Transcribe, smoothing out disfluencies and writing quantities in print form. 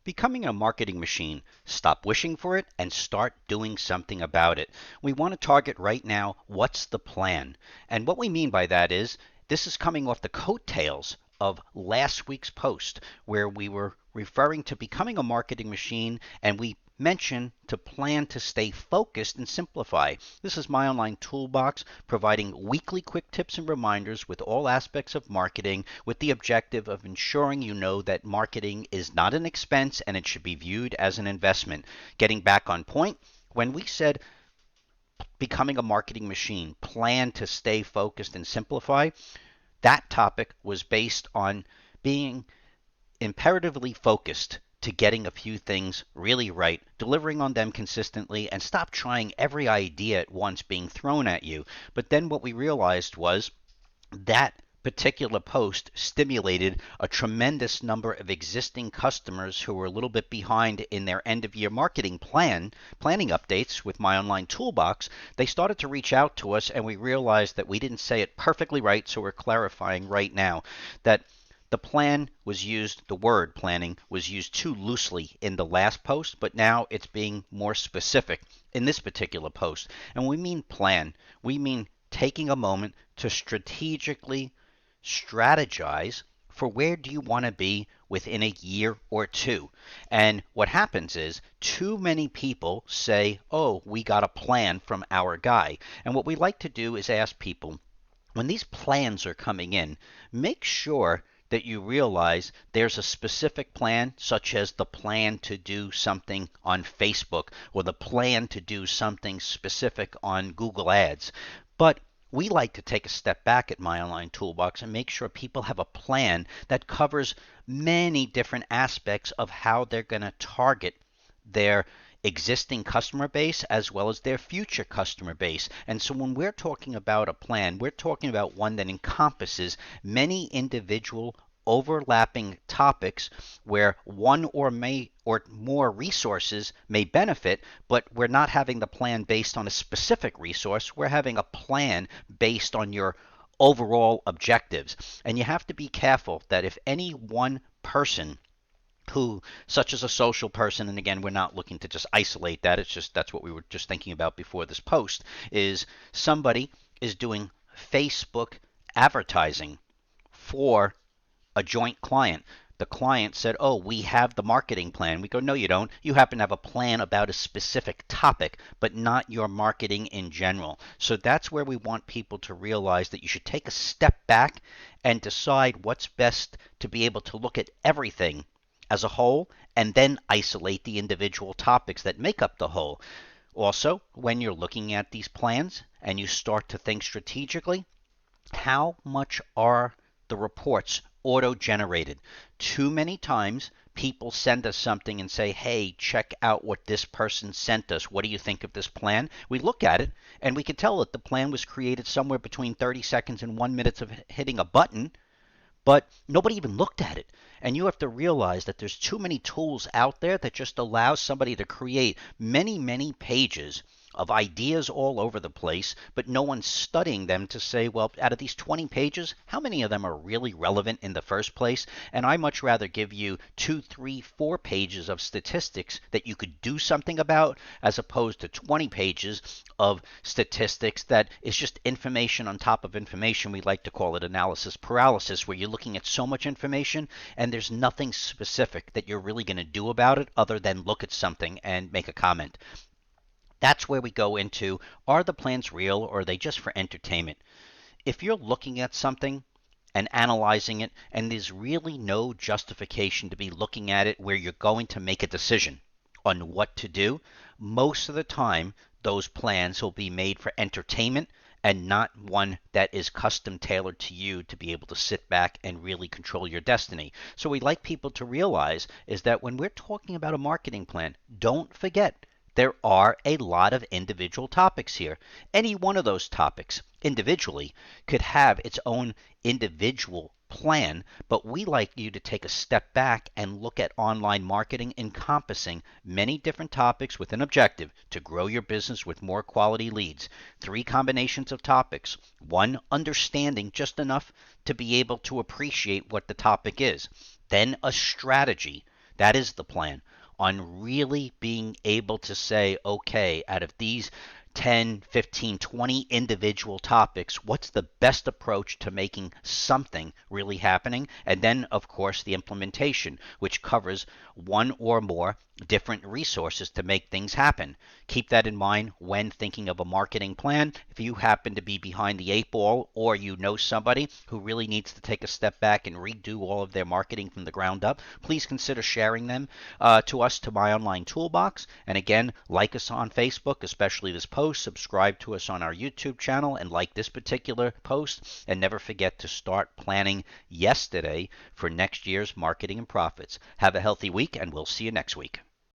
Becoming a marketing machine. Stop wishing for it and start doing something about it. We want to target right now what's the plan. And what we mean by that is this is coming off the coattails of last week's post where we were referring to becoming a marketing machine and we mentioned to plan to stay focused and simplify. This is my online toolbox providing weekly quick tips and reminders with all aspects of marketing with the objective of ensuring you know that marketing is not an expense and it should be viewed as an investment. Getting back on point, when we said becoming a marketing machine, plan to stay focused and simplify, that topic was based on being imperatively focused to getting a few things really right, delivering on them consistently, and stop trying every idea at once being thrown at you. But then what we realized was that particular post stimulated a tremendous number of existing customers who were a little bit behind in their end of year marketing planning updates with my online toolbox. They started to reach out to us and we realized that we didn't say it perfectly right, so we're clarifying right now that the word planning was used too loosely in the last post, but now it's being more specific in this particular post. And when we mean plan, we mean taking a moment to strategically strategize for where do you want to be within a year or two. And what happens is too many people say, oh, we got a plan from our guy. And what we like to do is ask people, when these plans are coming in, make sure that you realize there's a specific plan, such as the plan to do something on Facebook or the plan to do something specific on Google Ads. But we like to take a step back at My Online Toolbox and make sure people have a plan that covers many different aspects of how they're going to target their existing customer base as well as their future customer base. And so when we're talking about a plan, we're talking about one that encompasses many individual overlapping topics where one or more resources may benefit, but we're not having the plan based on a specific resource. We're having a plan based on your overall objectives. And you have to be careful that if any one person who, such as a social person, and again, we're not looking to just isolate that, it's just that's what we were just thinking about before this post, is somebody is doing Facebook advertising for a joint client. The client said, oh, we have the marketing plan. We go, no, you don't. You happen to have a plan about a specific topic, but not your marketing in general. So that's where we want people to realize that you should take a step back and decide what's best to be able to look at everything as a whole and then isolate the individual topics that make up the whole. Also, when you're looking at these plans and you start to think strategically, how much are the reports auto-generated? Too many times people send us something and say, hey, check out what this person sent us. What do you think of this plan? We look at it and we can tell that the plan was created somewhere between 30 seconds and 1 minute of hitting a button, but nobody even looked at it. And you have to realize that there's too many tools out there that just allow somebody to create many, many pages of ideas all over the place, but no one's studying them to say, well, out of these 20 pages, how many of them are really relevant in the first place? And I much rather give you 2, 3, 4 pages of statistics that you could do something about as opposed to 20 pages of statistics that is just information on top of information. We like to call it analysis paralysis, where you're looking at so much information and there's nothing specific that you're really going to do about it other than look at something and make a comment. That's where we go into, are the plans real or are they just for entertainment? If you're looking at something and analyzing it and there's really no justification to be looking at it where you're going to make a decision on what to do, most of the time those plans will be made for entertainment and not one that is custom tailored to you to be able to sit back and really control your destiny. So we'd like people to realize is that when we're talking about a marketing plan, don't forget there are a lot of individual topics here. Any one of those topics individually could have its own individual plan, but we like you to take a step back and look at online marketing encompassing many different topics with an objective to grow your business with more quality leads. 3 combinations of topics. 1, understanding just enough to be able to appreciate what the topic is. Then a strategy That is the plan. On really being able to say, okay, out of these 10, 15, 20 individual topics, what's the best approach to making something really happening? And then, of course, the implementation, which covers one or more different resources to make things happen. Keep that in mind when thinking of a marketing plan. If you happen to be behind the eight ball, or you know somebody who really needs to take a step back and redo all of their marketing from the ground up, please consider sharing them to us to My Online Toolbox. And again, like us on Facebook, especially this post, subscribe to us on our YouTube channel, and like this particular post. And never forget to start planning yesterday for next year's marketing and profits. Have a healthy week, and we'll see you next week.